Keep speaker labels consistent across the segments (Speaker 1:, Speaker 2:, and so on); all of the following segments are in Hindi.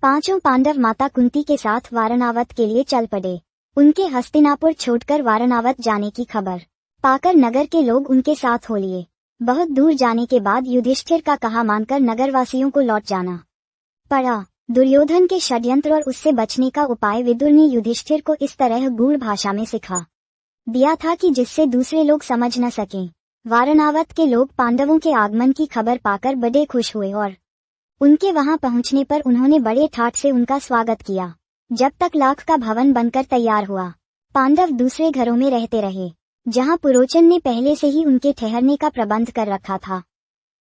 Speaker 1: पांचों पांडव माता कुंती के साथ वारणावत के लिए चल पड़े। उनके हस्तिनापुर छोड़कर वारणावत जाने की खबर पाकर नगर के लोग उनके साथ हो लिए। बहुत दूर जाने के बाद युधिष्ठिर का कहा मानकर नगरवासियों को लौट जाना पड़ा। दुर्योधन के षड्यंत्र और उससे बचने का उपाय विदुर ने युधिष्ठिर को इस तरह गूढ़ भाषा में सिखा दिया था कि जिससे दूसरे लोग समझ न सकें। वारणावत के लोग पांडवों के आगमन की खबर पाकर बड़े खुश हुए और उनके वहां पहुंचने पर उन्होंने बड़े ठाठ से उनका स्वागत किया। जब तक लाख का भवन बनकर तैयार हुआ, पांडव दूसरे घरों में रहते रहे, जहां पुरोचन ने पहले से ही उनके ठहरने का प्रबंध कर रखा था।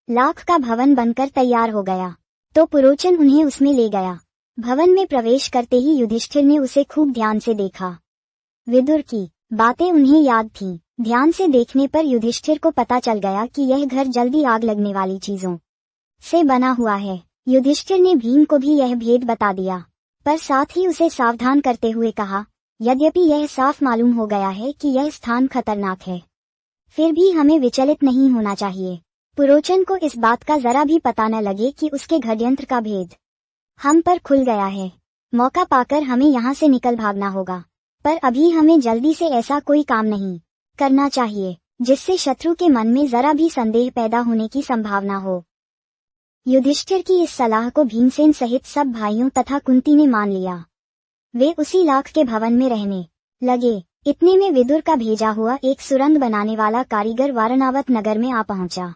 Speaker 1: लाख का भवन बनकर तैयार हो गया तो पुरोचन उन्हें उसमें ले गया। भवन में प्रवेश करते ही युधिष्ठिर ने उसे खूब ध्यान से देखा। विदुर की बातें उन्हें याद थीं। ध्यान से देखने पर युधिष्ठिर को पता चल गया कि यह घर जल्दी आग लगने वाली चीजों से बना हुआ है। युधिष्ठिर ने भीम को भी यह भेद बता दिया, पर साथ ही उसे सावधान करते हुए कहा, यद्यपि यह साफ मालूम हो गया है कि यह स्थान खतरनाक है, फिर भी हमें विचलित नहीं होना चाहिए। पुरोचन को इस बात का जरा भी पता न लगे कि उसके षड्यंत्र का भेद हम पर खुल गया है। मौका पाकर हमें यहाँ से निकल भागना होगा, पर अभी हमें जल्दी से ऐसा कोई काम नहीं करना चाहिए जिससे शत्रु के मन में जरा भी संदेह पैदा होने की संभावना हो। युधिष्ठिर की इस सलाह को भीमसेन सहित सब भाइयों तथा कुंती ने मान लिया। वे उसी लाख के भवन में रहने लगे। इतने में विदुर का भेजा हुआ एक सुरंग बनाने वाला कारीगर वारणावत नगर में आ पहुंचा।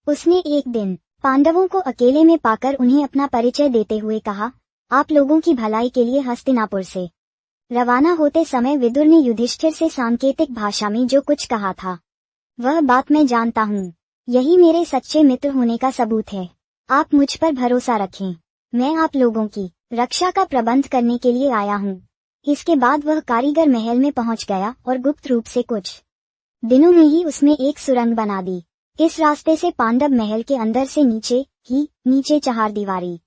Speaker 1: उसने एक दिन पांडवों को अकेले में पाकर उन्हें अपना परिचय देते हुए कहा, आप लोगों की भलाई के लिए हस्तिनापुर से रवाना होते समय विदुर ने युधिष्ठिर से सांकेतिक भाषा में जो कुछ कहा था, वह बात मैं जानता हूँ। यही मेरे सच्चे मित्र होने का सबूत है। आप मुझ पर भरोसा रखें। मैं आप लोगों की रक्षा का प्रबंध करने के लिए आया हूँ। इसके बाद वह कारीगर महल में पहुंच गया और गुप्त रूप से कुछ दिनों में ही उसमें एक सुरंग बना दी। इस रास्ते से पांडव महल के अंदर से नीचे चहारदीवारी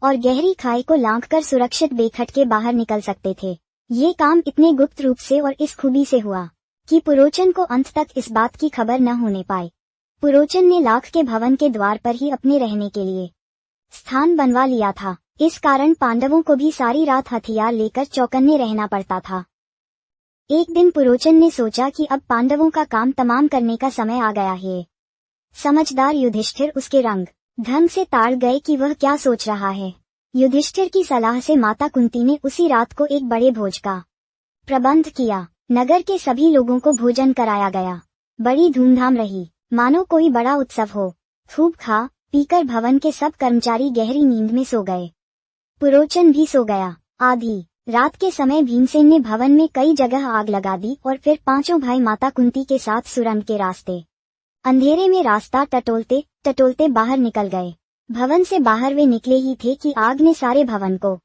Speaker 1: और गहरी खाई को लांघकर सुरक्षित बेखटके बाहर निकल सकते थे। ये काम इतने गुप्त रूप से और इस खूबी से हुआ कि पुरोचन को अंत तक इस बात की खबर न होने पाई। पुरोचन ने लाख के भवन के द्वार पर ही अपने रहने के लिए स्थान बनवा लिया था। इस कारण पांडवों को भी सारी रात हथियार लेकर चौकन्ने रहना पड़ता था। एक दिन पुरोचन ने सोचा कि अब पांडवों का काम तमाम करने का समय आ गया है। समझदार युधिष्ठिर उसके रंग ढंग से ताड़ गए कि वह क्या सोच रहा है। युधिष्ठिर की सलाह से माता कुंती ने उसी रात को एक बड़े भोज का प्रबंध किया। नगर के सभी लोगों को भोजन कराया गया। बड़ी धूमधाम रही, मानो कोई बड़ा उत्सव हो। खूब खा पीकर भवन के सब कर्मचारी गहरी नींद में सो गए। पुरोचन भी सो गया। आधी रात के समय भीमसेन ने भवन में कई जगह आग लगा दी और फिर पांचों भाई माता कुंती के साथ सुरंग के रास्ते अंधेरे में रास्ता टटोलते टटोलते बाहर निकल गए। भवन से बाहर वे निकले ही थे कि आग ने सारे भवन को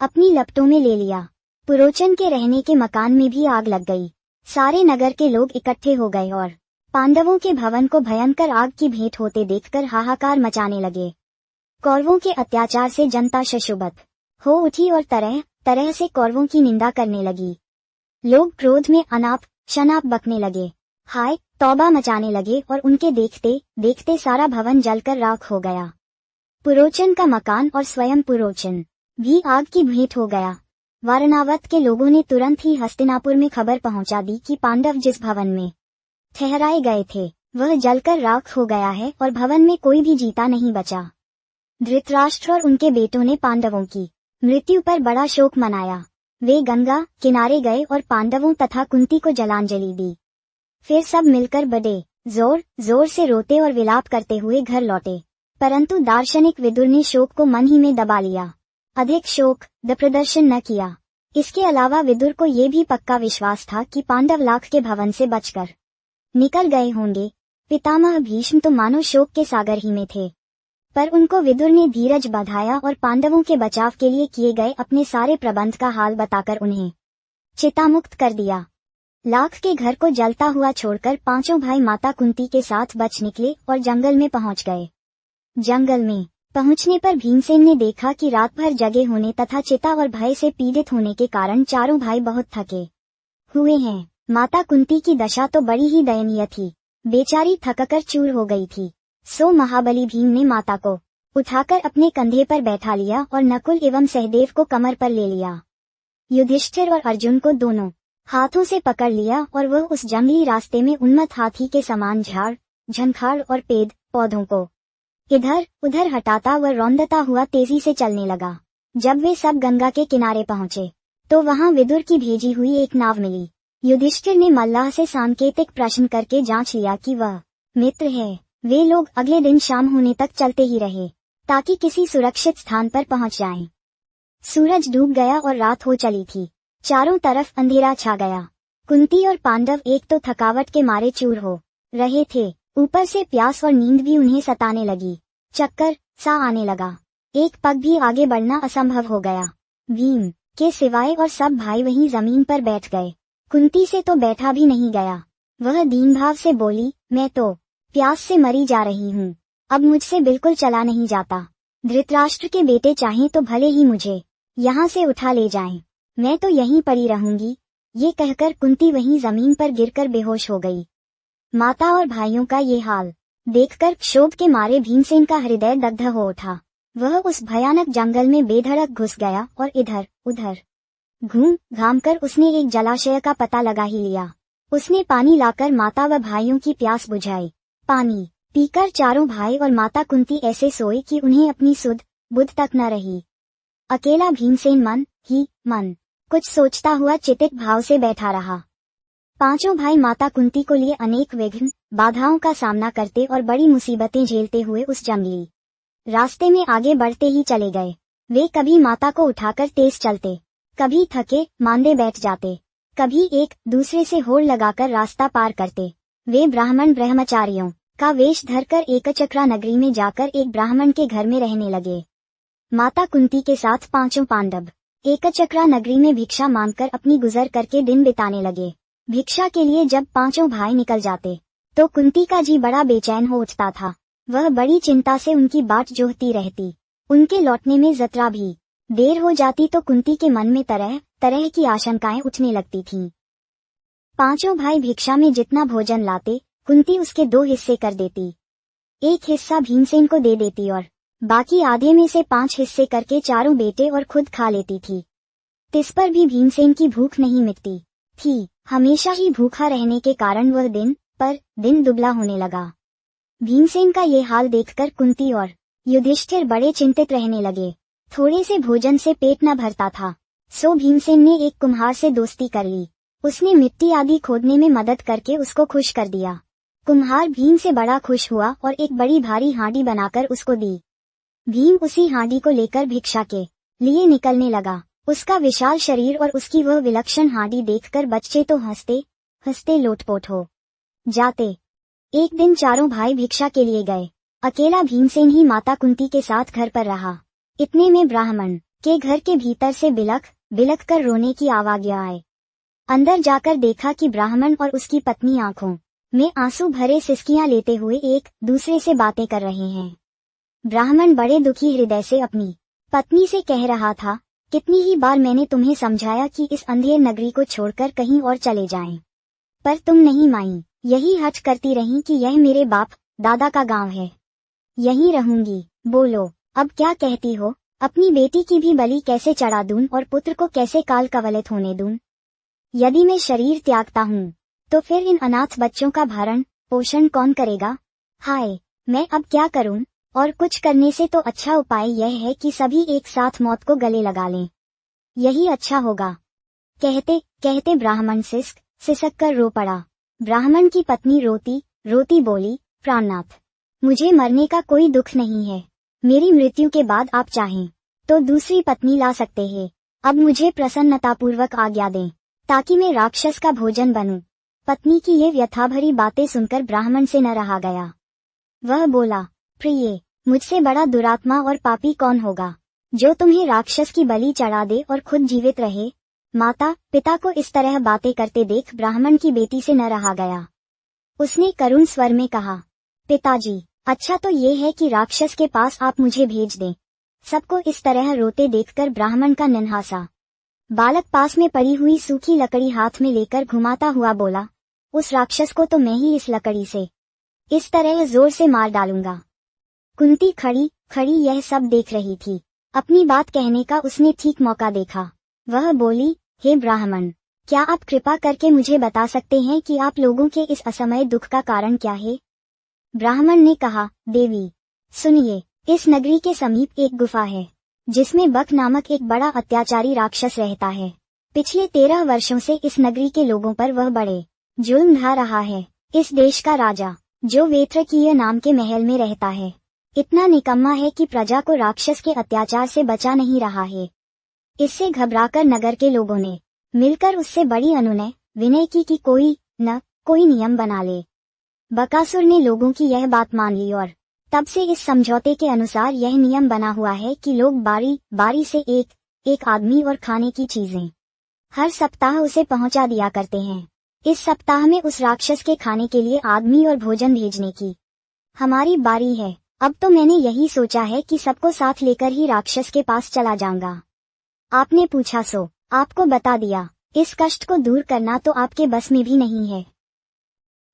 Speaker 1: अपनी लपटों में ले लिया। पुरोचन के रहने के मकान में भी आग लग गई। सारे नगर के लोग इकट्ठे हो गए और पांडवों के भवन को भयंकर आग की भेंट होते देखकर हाहाकार मचाने लगे। कौरवों के अत्याचार से जनता शशुबत हो उठी और तरह तरह से कौरवों की निंदा करने लगी। लोग क्रोध में अनाप शनाप बकने लगे, हाय तौबा मचाने लगे और उनके देखते देखते सारा भवन जलकर राख हो गया। पुरोचन का मकान और स्वयं पुरोचन भी आग की भेंट हो गया। वारणावत के लोगों ने तुरंत ही हस्तिनापुर में खबर पहुंचा दी कि पांडव जिस भवन में ठहराए गए थे वह जलकर राख हो गया है और भवन में कोई भी जीता नहीं बचा। धृतराष्ट्र और उनके बेटों ने पांडवों की मृत्यु पर बड़ा शोक मनाया। वे गंगा किनारे गए और पांडवों तथा कुंती को जलांजलि दी। फिर सब मिलकर बड़े जोर जोर से रोते और विलाप करते हुए घर लौटे। परंतु दार्शनिक विदुर ने शोक को मन ही में दबा लिया, अधिक शोक द प्रदर्शन न किया। इसके अलावा विदुर को ये भी पक्का विश्वास था कि पांडव लाख के भवन से बचकर निकल गए होंगे। पितामह भीष्म तो मानो शोक के सागर ही में थे, पर उनको विदुर ने धीरज बंधाया और पांडवों के बचाव के लिए किए गए अपने सारे प्रबंध का हाल बताकर उन्हें चितामुक्त कर दिया। लाख के घर को जलता हुआ छोड़कर पांचों भाई माता कुंती के साथ बच निकले और जंगल में पहुंच गए। जंगल में पहुंचने पर भीमसेन ने देखा कि रात भर जगे होने तथा चिता और भय से पीड़ित होने के कारण चारों भाई बहुत थके हुए हैं। माता कुंती की दशा तो बड़ी ही दयनीय थी, बेचारी थककर चूर हो गई थी। सो महाबली भीम ने माता को उठाकर अपने कंधे पर बैठा लिया और नकुल एवं सहदेव को कमर पर ले लिया। युधिष्ठिर और अर्जुन को दोनों हाथों से पकड़ लिया और वह उस जंगली रास्ते में उन्मत्त हाथी के समान झाड़ झंखाड़ और पेड़ पौधों को इधर उधर हटाता व रौंदता हुआ तेजी से चलने लगा। जब वे सब गंगा के किनारे पहुंचे तो वहां विदुर की भेजी हुई एक नाव मिली। युधिष्ठिर ने मल्लाह से सांकेतिक प्रश्न करके जांच लिया कि वह मित्र है। वे लोग अगले दिन शाम होने तक चलते ही रहे ताकि किसी सुरक्षित स्थान पर पहुंच जाएं। सूरज डूब गया और रात हो चली थी। चारों तरफ अंधेरा छा गया। कुंती और पांडव एक तो थकावट के मारे चूर हो रहे थे, ऊपर से प्यास और नींद भी उन्हें सताने लगी। चक्कर सा आने लगा। एक पग भी आगे बढ़ना असंभव हो गया। भीम के सिवाय और सब भाई वहीं जमीन पर बैठ गए। कुंती से तो बैठा भी नहीं गया। वह दीन भाव से बोली, मैं तो प्यास से मरी जा रही हूँ, अब मुझसे बिल्कुल चला नहीं जाता। धृतराष्ट्र के बेटे चाहें तो भले ही मुझे यहाँ से उठा ले जाएं, मैं तो यहीं पड़ी रहूंगी। ये कहकर कुंती वहीं जमीन पर गिरकर बेहोश हो गई। माता और भाइयों का ये हाल देखकर क्षोभ के मारे भीमसेन का हृदय दग्ध हो उठा। वह उस भयानक जंगल में बेधड़क घुस गया और इधर उधर घूम घाम कर उसने एक जलाशय का पता लगा ही लिया। उसने पानी लाकर माता व भाइयों की प्यास बुझाई। पानी पीकर चारों भाई और माता कुंती ऐसे सोए कि उन्हें अपनी सुध बुध तक न रही। अकेला भीमसेन मन ही मन कुछ सोचता हुआ चितित भाव से बैठा रहा। पांचों भाई माता कुंती को लिए अनेक विघ्न बाधाओं का सामना करते और बड़ी मुसीबतें झेलते हुए उस जंगली रास्ते में आगे बढ़ते ही चले गए। वे कभी माता को उठाकर तेज चलते, कभी थके मांदे बैठ जाते, कभी एक दूसरे से होड़ लगाकर रास्ता पार करते। वे ब्राह्मण ब्रह्मचारियों का वेश धरकर एकचक्रा नगरी में जाकर एक ब्राह्मण के घर में रहने लगे। माता कुंती के साथ पांचों पांडव एकचक्रा नगरी में भिक्षा मांगकर अपनी गुजर करके दिन बिताने लगे। भिक्षा के लिए जब पांचों भाई निकल जाते तो कुंती का जी बड़ा बेचैन हो उठता था। वह बड़ी चिंता से उनकी बाट जोहती रहती। उनके लौटने में जतरा भी देर हो जाती तो कुंती के मन में तरह तरह की आशंकाएं उठने लगती थीं। पांचों भाई भिक्षा में जितना भोजन लाते कुंती उसके 2 हिस्से कर देती। एक हिस्सा भीमसेन को दे देती और बाकी आधे में से 5 हिस्से करके चारों बेटे और खुद खा लेती थी। तिस पर भी भीमसेन की भूख नहीं मिटती थी। हमेशा ही भूखा रहने के कारण वह दिन पर दिन दुबला होने लगा। भीमसेन का ये हाल देखकर कुंती और युधिष्ठिर बड़े चिंतित रहने लगे। थोड़े से भोजन से पेट न भरता था, सो भीमसेन ने एक कुम्हार से दोस्ती कर ली। उसने मिट्टी आदि खोदने में मदद करके उसको खुश कर दिया। कुम्हार भीम से बड़ा खुश हुआ और एक बड़ी भारी हांडी बनाकर उसको दी। भीम उसी हांडी को लेकर भिक्षा के लिए निकलने लगा। उसका विशाल शरीर और उसकी वह विलक्षण हांडी देखकर बच्चे तो हंसते हंसते लोटपोट हो जाते। एक दिन चारों भाई भिक्षा के लिए गए। अकेला भीमसेन ही माता कुंती के साथ घर पर रहा। इतने में ब्राह्मण के घर के भीतर से बिलख बिलख कर रोने की आवाज़ आए। अंदर जाकर देखा कि ब्राह्मण और उसकी पत्नी आंखों में आंसू भरे सिसकियां लेते हुए एक दूसरे से बातें कर रहे हैं। ब्राह्मण बड़े दुखी हृदय से अपनी पत्नी से कह रहा था, कितनी ही बार मैंने तुम्हें समझाया कि इस अंधेर नगरी को छोड़कर कहीं और चले जाएं, पर तुम नहीं मानी। यही हठ करती रही कि यह मेरे बाप दादा का गांव है, यहीं रहूंगी। बोलो अब क्या कहती हो? अपनी बेटी की भी बलि कैसे चढ़ा दूं और पुत्र को कैसे काल कवलित होने दूं? यदि मैं शरीर त्यागता हूँ तो फिर इन अनाथ बच्चों का भरण पोषण कौन करेगा? हाय, मैं अब क्या करूं? और कुछ करने से तो अच्छा उपाय यह है कि सभी एक साथ मौत को गले लगा लें, यही अच्छा होगा। कहते कहते ब्राह्मण सिसक कर रो पड़ा। ब्राह्मण की पत्नी रोती रोती बोली, प्राणनाथ, मुझे मरने का कोई दुख नहीं है। मेरी मृत्यु के बाद आप चाहें तो दूसरी पत्नी ला सकते हैं। अब मुझे प्रसन्नतापूर्वक आज्ञा दें ताकि मैं राक्षस का भोजन बनूं। पत्नी की ये व्यथाभरी बातें सुनकर ब्राह्मण से न रहा गया। वह बोला, प्रिय, मुझसे बड़ा दुरात्मा और पापी कौन होगा जो तुम्हें राक्षस की बलि चढ़ा दे और खुद जीवित रहे? माता पिता को इस तरह बातें करते देख ब्राह्मण की बेटी से न रहा गया। उसने करुण स्वर में कहा, पिताजी, अच्छा तो ये है कि राक्षस के पास आप मुझे भेज दें। सबको इस तरह रोते देखकर ब्राह्मण का नन्हा सा बालक पास में पड़ी हुई सूखी लकड़ी हाथ में लेकर घुमाता हुआ बोला, उस राक्षस को तो मैं ही इस लकड़ी से इस तरह जोर से मार डालूंगा कुंती खड़ी खड़ी यह सब देख रही थी। अपनी बात कहने का उसने ठीक मौका देखा। वह बोली, हे ब्राह्मण, क्या आप कृपा करके मुझे बता सकते हैं कि आप लोगों के इस असमय दुख का कारण क्या है? ब्राह्मण ने कहा, देवी सुनिए, इस नगरी के समीप एक गुफा है जिसमें बक नामक एक बड़ा अत्याचारी राक्षस रहता है। पिछले 13 वर्षों से इस नगरी के लोगों पर वह बड़े जुल्म ढा रहा है। इस देश का राजा, जो वेत्रकीय नाम के महल में रहता है, इतना निकम्मा है कि प्रजा को राक्षस के अत्याचार से बचा नहीं रहा है। इससे घबराकर नगर के लोगों ने मिलकर उससे बड़ी अनुनय विनय की कि कोई नियम बना ले। बकासुर ने लोगों की यह बात मान ली और तब से इस समझौते के अनुसार यह नियम बना हुआ है कि लोग बारी बारी से एक आदमी और खाने की चीजें हर सप्ताह उसे पहुंचा दिया करते हैं। इस सप्ताह में उस राक्षस के खाने के लिए आदमी और भोजन भेजने की हमारी बारी है। अब तो मैंने यही सोचा है कि सबको साथ लेकर ही राक्षस के पास चला जाऊंगा। आपने पूछा सो आपको बता दिया। इस कष्ट को दूर करना तो आपके बस में भी नहीं है।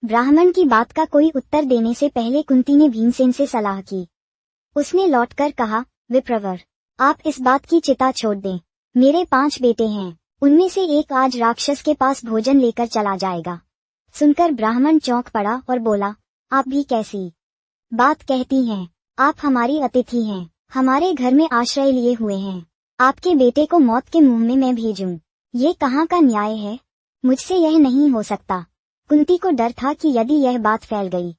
Speaker 1: ब्राह्मण की बात का कोई उत्तर देने से पहले कुंती ने भीमसेन से सलाह की। उसने लौटकर कहा, विप्रवर, आप इस बात की चिंता छोड़ दें। मेरे 5 बेटे हैं, उनमें से एक आज राक्षस के पास भोजन लेकर चला जाएगा। सुनकर ब्राह्मण चौंक पड़ा और बोला, आप भी कैसी बात कहती हैं? आप हमारी अतिथि हैं, हमारे घर में आश्रय लिए हुए हैं। आपके बेटे को मौत के मुंह में मैं भेजूं, ये कहाँ का न्याय है? मुझसे यह नहीं हो सकता। कुंती को डर था कि यदि यह बात फैल गई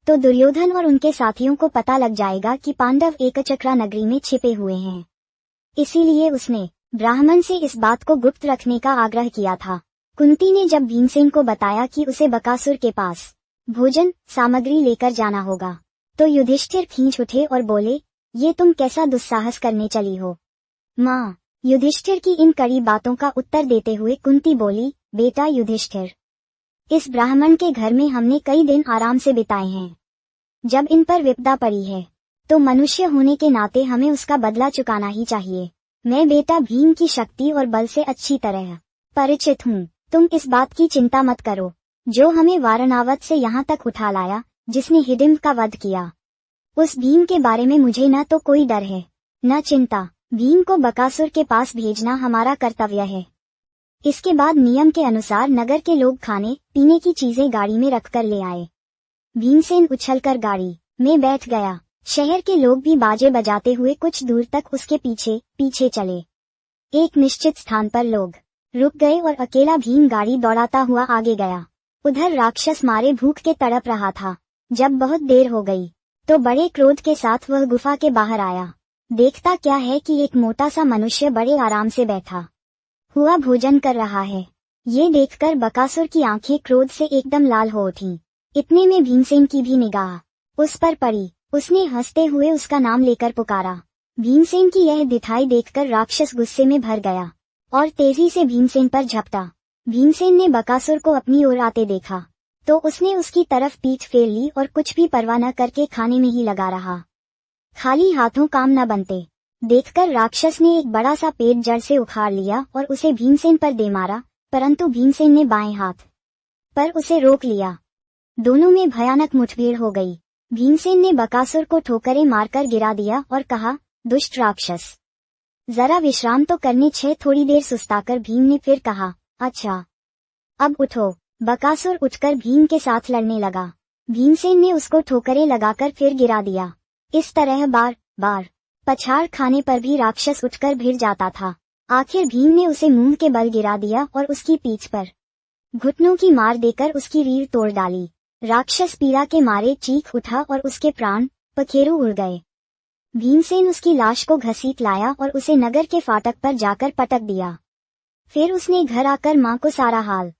Speaker 1: तो दुर्योधन और उनके साथियों को पता लग जाएगा कि पांडव एकचक्रा नगरी में छिपे हुए हैं। इसीलिए उसने ब्राह्मण से इस बात को गुप्त रखने का आग्रह किया था। कुंती ने जब भीमसेन को बताया कि उसे बकासुर के पास भोजन सामग्री लेकर जाना होगा, तो युधिष्ठिर खींच उठे और बोले, ये तुम कैसा दुस्साहस करने चली हो? माँ, युधिष्ठिर की इन कड़ी बातों का उत्तर देते हुए कुंती बोली, बेटा युधिष्ठिर, इस ब्राह्मण के घर में हमने कई दिन आराम से बिताए हैं। जब इन पर विपदा पड़ी है तो मनुष्य होने के नाते हमें उसका बदला चुकाना ही चाहिए। मैं बेटा भीम की शक्ति और बल से अच्छी तरह परिचित हूँ। तुम इस बात की चिंता मत करो। जो हमें वारणावत से यहाँ तक उठा लाया, जिसने हिडिंब का वध किया, उस भीम के बारे में मुझे न तो कोई डर है न चिंता। भीम को बकासुर के पास भेजना हमारा कर्तव्य है। इसके बाद नियम के अनुसार नगर के लोग खाने पीने की चीजें गाड़ी में रखकर ले आए। भीमसेन उछलकर गाड़ी में बैठ गया। शहर के लोग भी बाजे बजाते हुए कुछ दूर तक उसके पीछे पीछे चले। एक निश्चित स्थान पर लोग रुक गए और अकेला भीम गाड़ी दौड़ाता हुआ आगे गया। उधर राक्षस मारे भूख के तड़प रहा था। जब बहुत देर हो गई तो बड़े क्रोध के साथ वह गुफा के बाहर आया। देखता क्या है कि एक मोटा सा मनुष्य बड़े आराम से बैठा हुआ भोजन कर रहा है। ये देखकर बकासुर की आंखें क्रोध से एकदम लाल हो उठीं। इतने में भीमसेन की भी निगाह उस पर पड़ी। उसने हंसते हुए उसका नाम लेकर पुकारा। भीमसेन की यह दिखाई देखकर राक्षस गुस्से में भर गया और तेजी से भीमसेन पर झपटा। भीमसेन ने बकासुर को अपनी ओर आते देखा तो उसने उसकी तरफ पीठ फेर ली और कुछ भी परवाह न करके खाने में ही लगा रहा। खाली हाथों काम न बनते देखकर राक्षस ने एक बड़ा सा पेड़ जड़ से उखाड़ लिया और उसे भीमसेन पर दे मारा, परंतु भीमसेन ने बाएं हाथ पर उसे रोक लिया। दोनों में भयानक मुठभेड़ हो गई। भीमसेन ने बकासुर को ठोकरें मारकर गिरा दिया और कहा, दुष्ट राक्षस, जरा विश्राम तो करने छे। थोड़ी देर सुस्ताकर भीम ने फिर कहा, अच्छा अब उठो। बकासुर उठकर भीम के साथ लड़ने लगा। भीमसेन ने उसको ठोकरें लगाकर फिर गिरा दिया। इस तरह बार बार पछाड़ खाने पर भी राक्षस उठकर भिड़ जाता था। आखिर भीम ने उसे मुंह के बल गिरा दिया और उसकी पीठ पर घुटनों की मार देकर उसकी रीढ़ तोड़ डाली। राक्षस पीड़ा के मारे चीख उठा और उसके प्राण पखेरु उड़ गए। भीमसेन उसकी लाश को घसीट लाया और उसे नगर के फाटक पर जाकर पटक दिया। फिर उसने घर आकर मां को सारा हाल